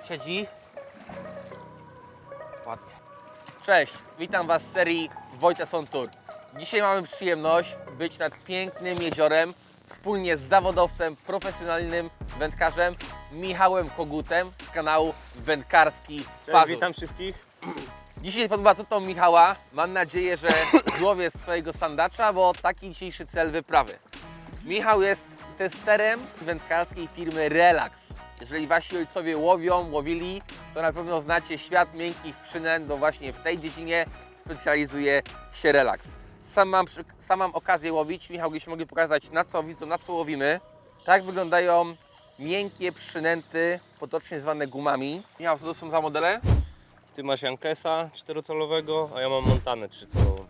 Siedzi. Ładnie. Cześć, witam Was z serii Wojtes on Tour. Dzisiaj mamy przyjemność być nad pięknym jeziorem wspólnie z zawodowcem, profesjonalnym wędkarzem Michałem Kogutem z kanału Wędkarski Pazur. Witam wszystkich. Dzisiaj pod batutą Michała mam nadzieję, że złowię swojego sandacza, bo taki dzisiejszy cel wyprawy. Michał jest testerem wędkarskiej firmy Relax. Jeżeli Wasi ojcowie łowili, to na pewno znacie świat miękkich przynęt, bo właśnie w tej dziedzinie specjalizuje się Relax. Sam mam okazję łowić. Michał, gdzieś mogli pokazać, na co łowimy. Tak wyglądają miękkie przynęty, potocznie zwane gumami. Michał, co to są za modele? Ty masz Jankesa 4-calowego, a ja mam Montanę 3-calową.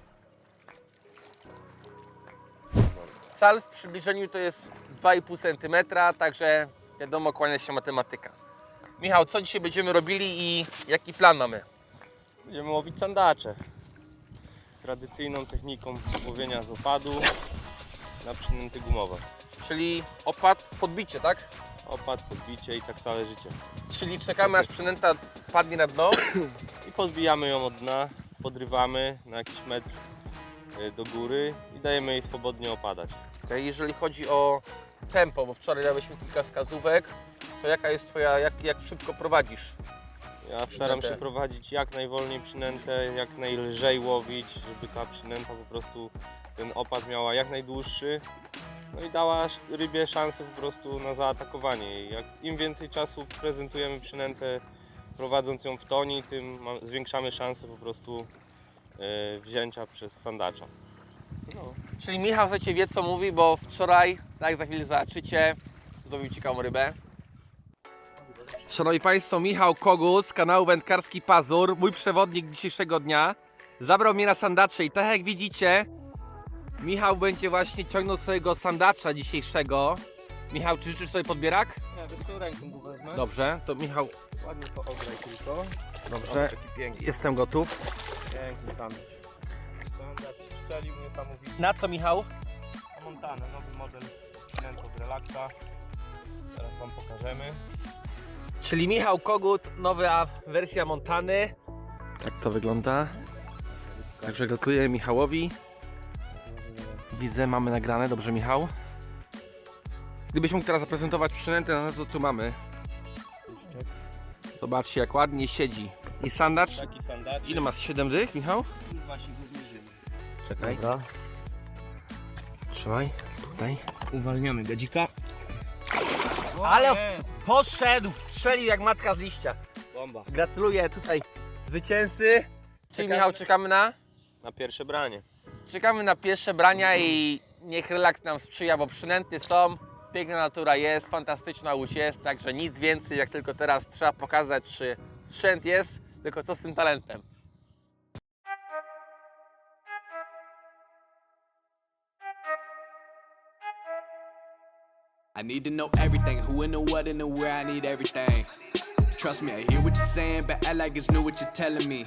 Cal w przybliżeniu to jest 2,5 cm, także wiadomo, kłania się matematyka. Michał, co dzisiaj będziemy robili i jaki plan mamy? Będziemy łowić sandacze. Tradycyjną techniką łowienia z opadu na przynęty gumowe. Czyli opad, podbicie, tak? Opad, podbicie i tak całe życie. Czyli czekamy, aż przynęta padnie na dno. I podbijamy ją od dna, podrywamy na jakiś metr do góry i dajemy jej swobodnie opadać. Okay, jeżeli chodzi o tempo, bo wczoraj dałeś mi kilka wskazówek, to jaka jest Twoja, jak szybko prowadzisz? Ja staram się prowadzić jak najwolniej przynętę, jak najlżej łowić, żeby ta przynęta po prostu ten opad miała jak najdłuższy. No i dała rybie szansę po prostu na zaatakowanie. Im więcej czasu prezentujemy przynętę, prowadząc ją w toni, tym zwiększamy szansę po prostu wzięcia przez sandacza. No. Czyli Michał wie, co mówi, bo wczoraj, tak jak za chwilę zobaczycie, złowił ciekawą rybę. Szanowni Państwo, Michał Kogut z kanału Wędkarski Pazur, mój przewodnik dzisiejszego dnia, zabrał mnie na sandacze i tak jak widzicie, Michał będzie właśnie ciągnął swojego sandacza dzisiejszego. Michał, czy życzysz sobie podbierak? Ja tylko ręką go wezmę. Dobrze, to Michał, Ładnie to ograj tylko. dobrze, jestem gotów. Piękny sandacz. Sandacz strzelił niesamowicie. Na co, Michał? Montanę, nowy model przynęt od Relaxa. Teraz Wam pokażemy. Czyli Michał Kogut, nowa wersja Montany. Tak to wygląda. Także gratuluję Michałowi. Widzę, mamy nagrane, dobrze Michał. Gdybyś mógł teraz zaprezentować przynętę, na co tu mamy. Zobaczcie, jak ładnie siedzi. I sandacz. Taki sandacz. Ile masz? 7 dych, Michał? Właśnie go zmierzymy. Czekaj. Trzymaj, tutaj. Uwalniamy gadzika. Ale poszedł, strzelił jak matka z liścia. Bomba. Gratuluję tutaj zwycięzcy. Czyli Michał, czekamy na? Na pierwsze branie. Czekamy na pierwsze brania i niech relaks nam sprzyja, bo przynęty są, piękna natura jest, fantastyczna łódź jest, także nic więcej jak tylko teraz trzeba pokazać, czy sprzęt jest, tylko co z tym talentem. I need to know everything, who and the what and the where, I need everything. Trust me, I hear what you're saying, but act like it's new what you're telling me.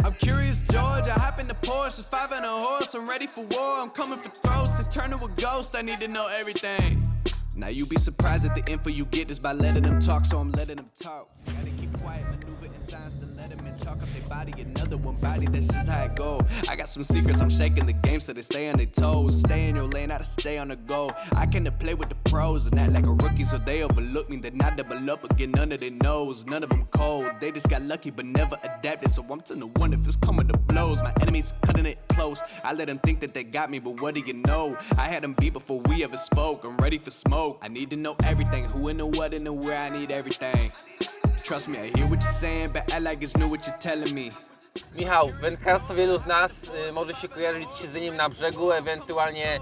I'm curious, George, I hop in the Porsche, 5 and a horse, I'm ready for war, I'm coming for throats, to turn to a ghost, I need to know everything. Now you be surprised at the info you get is by letting them talk, so I'm letting them talk. Gotta keep quiet, maneuver in signs to let them in, talk up their body, another one body, that's just how it go. I got some secrets, I'm shaking the game so they stay on their toes. Stay in your lane, how to stay on the go. I can play with the pros and act like a rookie so they overlook me. Then I double up again under their nose. None of them cold, they just got lucky but never adapted. So I'm to the one if it's coming to blows. My enemies cutting it close. I let them think that they got me, but what do you know? I had them beat before we ever spoke. I'm ready for smoke. I need to know everything, who and the what and the where. I need everything. Trust me, I hear what you're saying, but act like it's new what you're telling me. Michał, wędkarstwo wielu z nas może się kojarzyć z siedzeniem na brzegu, ewentualnie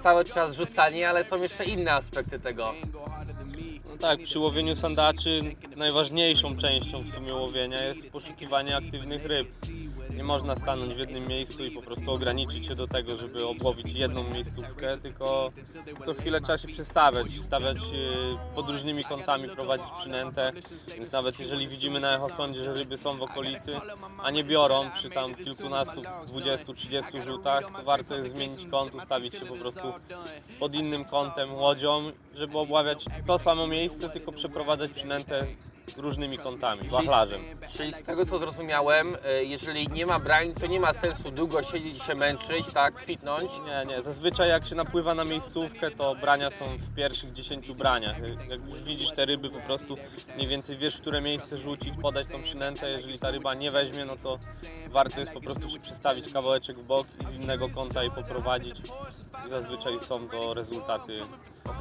cały czas rzucanie, ale są jeszcze inne aspekty tego. No tak, przy łowieniu sandaczy najważniejszą częścią w sumie łowienia jest poszukiwanie aktywnych ryb. Nie można stanąć w jednym miejscu i po prostu ograniczyć się do tego, żeby obłowić jedną miejscówkę, tylko co chwilę trzeba się przestawiać, stawiać pod różnymi kątami, prowadzić przynętę, więc nawet jeżeli widzimy na echosondzie, że ryby są w okolicy, a nie biorą przy tam kilkunastu, 20, 30 rzutach, to warto jest zmienić kąt, ustawić się po prostu pod innym kątem łodzią, żeby obławiać to samo miejsce, tylko przeprowadzać przynętę różnymi kątami, wachlarzem. Czyli z tego co zrozumiałem, jeżeli nie ma brań, to nie ma sensu długo siedzieć i się męczyć, tak, kwitnąć. Nie. Zazwyczaj jak się napływa na miejscówkę, to brania są w pierwszych 10 braniach. Jak już widzisz te ryby, po prostu mniej więcej wiesz, w które miejsce rzucić, podać tą przynętę. Jeżeli ta ryba nie weźmie, no to warto jest po prostu się przestawić kawałeczek w bok i z innego kąta jej poprowadzić. I zazwyczaj są to rezultaty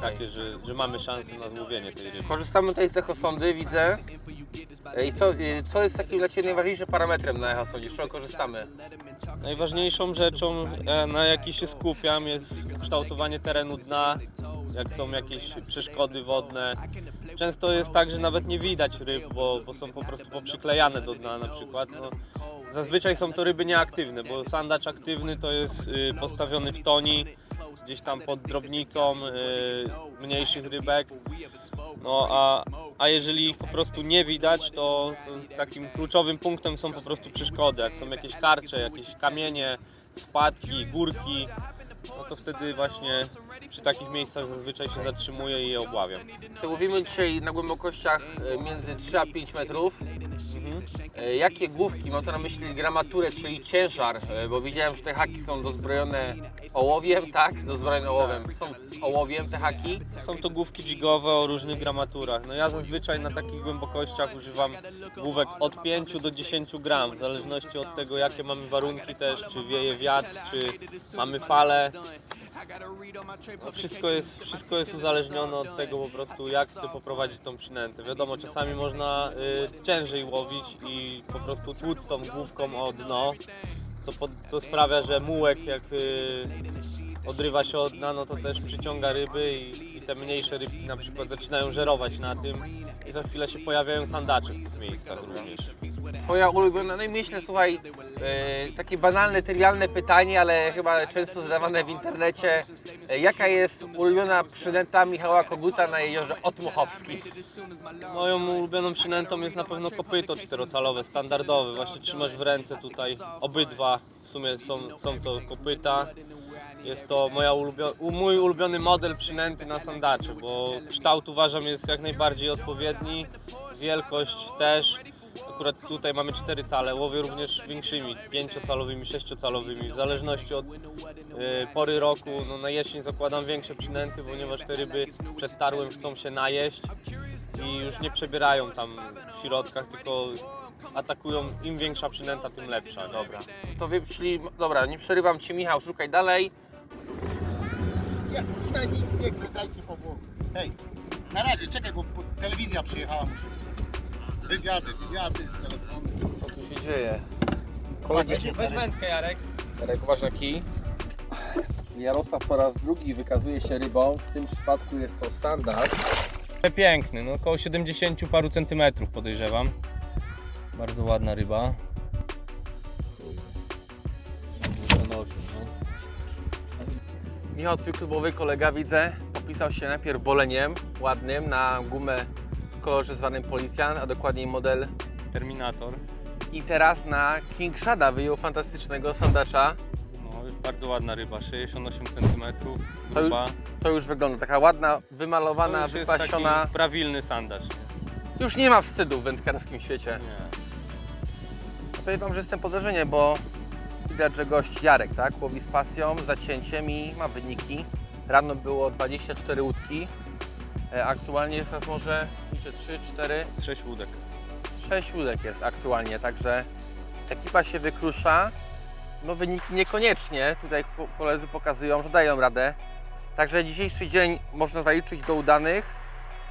takie, że mamy szansę na złowienie tej ryby. Korzystamy tutaj z echosondy, widzę. I co jest takim dla Ciebie najważniejszym parametrem na echosondzie, z czego korzystamy? Najważniejszą rzeczą, na jakiej się skupiam, jest kształtowanie terenu dna, jak są jakieś przeszkody wodne. Często jest tak, że nawet nie widać ryb, bo są po prostu poprzyklejane do dna na przykład. No, zazwyczaj są to ryby nieaktywne, bo sandacz aktywny to jest postawiony w toni, gdzieś tam pod drobnicą mniejszych rybek. No a jeżeli ich po prostu nie widać, to takim kluczowym punktem są po prostu przeszkody. Jak są jakieś karcze, jakieś kamienie, spadki, górki, no to wtedy właśnie przy takich miejscach zazwyczaj się zatrzymuję i je obławiam. Łowimy dzisiaj na głębokościach między 3 a 5 metrów. Jakie główki, mam tu na myśli gramaturę, czyli ciężar, bo widziałem, że te haki są dozbrojone ołowiem, tak? Dozbrojone ołowiem. Są z ołowiem te haki. Są to główki jigowe o różnych gramaturach. No ja zazwyczaj na takich głębokościach używam główek od 5 do 10 gram, w zależności od tego, jakie mamy warunki też, czy wieje wiatr, czy mamy fale. No wszystko jest uzależnione od tego po prostu, jak chcę poprowadzić tą przynętę. Wiadomo, czasami można ciężej łowić i po prostu tłuc tą główką o dno, co sprawia, że mułek jak odrywa się od dna, no to też przyciąga ryby i te mniejsze rybki na przykład zaczynają żerować na tym i za chwilę się pojawiają sandacze w tych miejscach również. Twoja ulubiona, no i myślę, słuchaj, takie banalne, trywialne pytanie, ale chyba często zadawane w internecie. Jaka jest ulubiona przynęta Michała Koguta na jeziorze Otmuchowskim? Moją ulubioną przynętą jest na pewno kopyto czterocalowe, standardowe. Właśnie trzymasz w ręce tutaj obydwa, w sumie są to kopyta. Jest to mój ulubiony model przynęty na sandacze, bo kształt uważam jest jak najbardziej odpowiedni, wielkość też. Akurat tutaj mamy 4 cale, łowię również większymi, 5-calowymi, 6-calowymi, w zależności od pory roku. No, na jesień zakładam większe przynęty, ponieważ te ryby przed tarłem chcą się najeść i już nie przebierają tam w środkach, tylko atakują. Im większa przynęta, tym lepsza. Dobra, to czyli, dobra, nie przerywam Ci, Michał, szukaj dalej. Ja nic nie chcę, dajcie powłoku. Hej, na razie, czekaj, bo telewizja przyjechała, muszę. Wywiady, telefony. Co tu się dzieje? Weź wędkę, Jarek. Jarek, uważ na kij. Jarosław po raz drugi wykazuje się rybą, w tym przypadku jest to sandacz. Piękny, no około 70 paru centymetrów podejrzewam. Bardzo ładna ryba. Michał, twój klubowy kolega, widzę, popisał się najpierw boleniem ładnym na gumę w kolorze zwanym Policjan, a dokładniej model Terminator. i teraz na King Shada wyjął fantastycznego sandacza. No, bardzo ładna ryba, 68 cm, gruba. To już wygląda taka ładna, wymalowana, To już jest wypasiona. taki prawilny sandacz. Już nie ma wstydu w wędkarskim świecie. Nie. powiem wam, że jestem pod wrażeniem, bo widać, że gość Jarek, tak, łowi z pasją, zacięciem i ma wyniki. Rano było 24 łódki, aktualnie jest nas może 3, 4, Z 6 łódek. 6 łódek jest aktualnie, także ekipa się wykrusza. No wyniki niekoniecznie, tutaj koledzy pokazują, że dają radę. Także dzisiejszy dzień można zaliczyć do udanych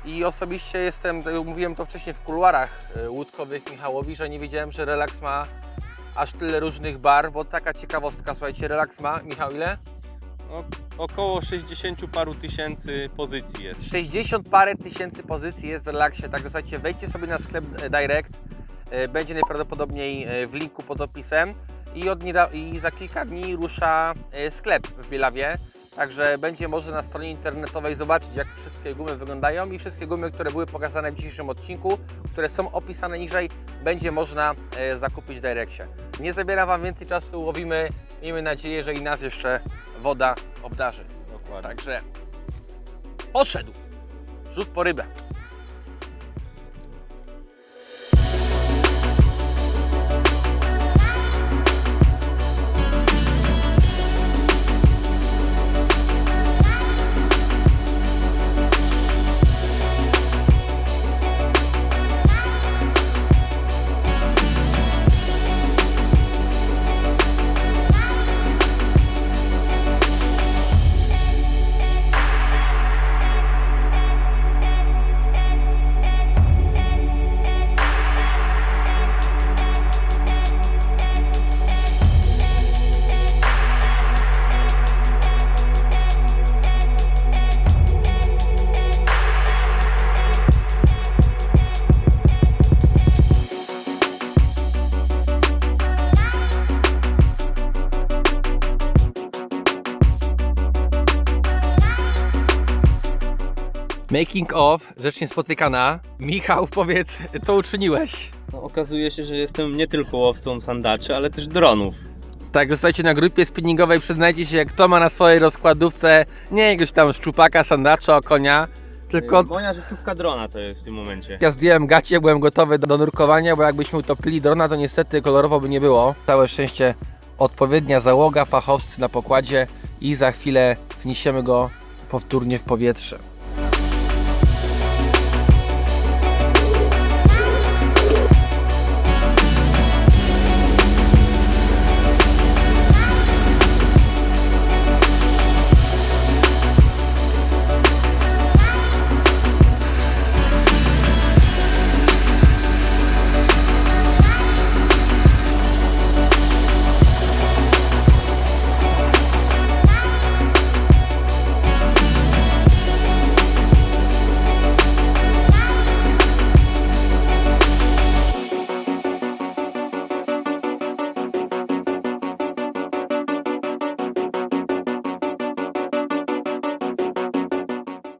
i osobiście jestem, mówiłem to wcześniej w kuluarach łódkowych Michałowi, że nie wiedziałem, że Relax ma aż tyle różnych barw, bo taka ciekawostka, słuchajcie, Relax ma, Michał, ile? No, około 60 paru tysięcy pozycji jest. 60 parę tysięcy pozycji jest w Relaxie, także słuchajcie, wejdźcie sobie na sklep Direct, będzie najprawdopodobniej w linku pod opisem i za kilka dni rusza sklep w Bielawie, także będzie można na stronie internetowej zobaczyć, jak wszystkie gumy wyglądają i wszystkie gumy, które były pokazane w dzisiejszym odcinku, które są opisane niżej, będzie można zakupić w Direccie. Nie zabieram wam więcej czasu, łowimy, miejmy nadzieję, że i nas jeszcze woda obdarzy. Dokładnie. Także poszedł. Rzut po rybę. Making of, rzecz niespotykana. Michał, powiedz, co uczyniłeś? No, okazuje się, że jestem nie tylko łowcą sandaczy, ale też dronów. Także słuchajcie, na grupie spinningowej przyznajcie się, kto ma na swojej rozkładówce nie jakiegoś tam szczupaka, sandacza, konia, tylko Moja rzeczówka drona to jest w tym momencie. ja zdjąłem gacie, byłem gotowy do nurkowania, bo jakbyśmy utopili drona, to niestety kolorowo by nie było. Całe szczęście odpowiednia załoga, fachowcy na pokładzie i za chwilę zniesiemy go powtórnie w powietrze.